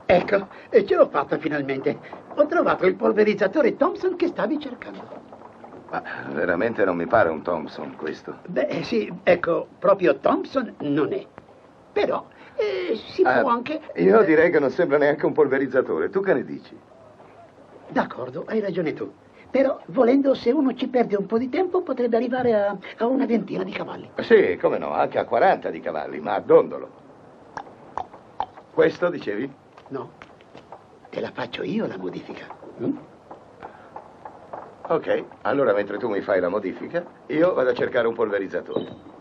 Ecco, ce l'ho fatta finalmente. Ho trovato il polverizzatore Thompson che stavi cercando. Ma veramente non mi pare un Thompson questo. Beh, sì, ecco, proprio Thompson non è. Però si può anche... Io direi che non sembra neanche un polverizzatore. Tu che ne dici? D'accordo, hai ragione tu. Però, volendo, se uno ci perde un po' di tempo, potrebbe arrivare a una ventina di cavalli. Sì, come no, anche a 40 di cavalli, ma a dondolo. Questo dicevi? No, te la faccio io la modifica. Ok, allora mentre tu mi fai la modifica, io vado a cercare un polverizzatore.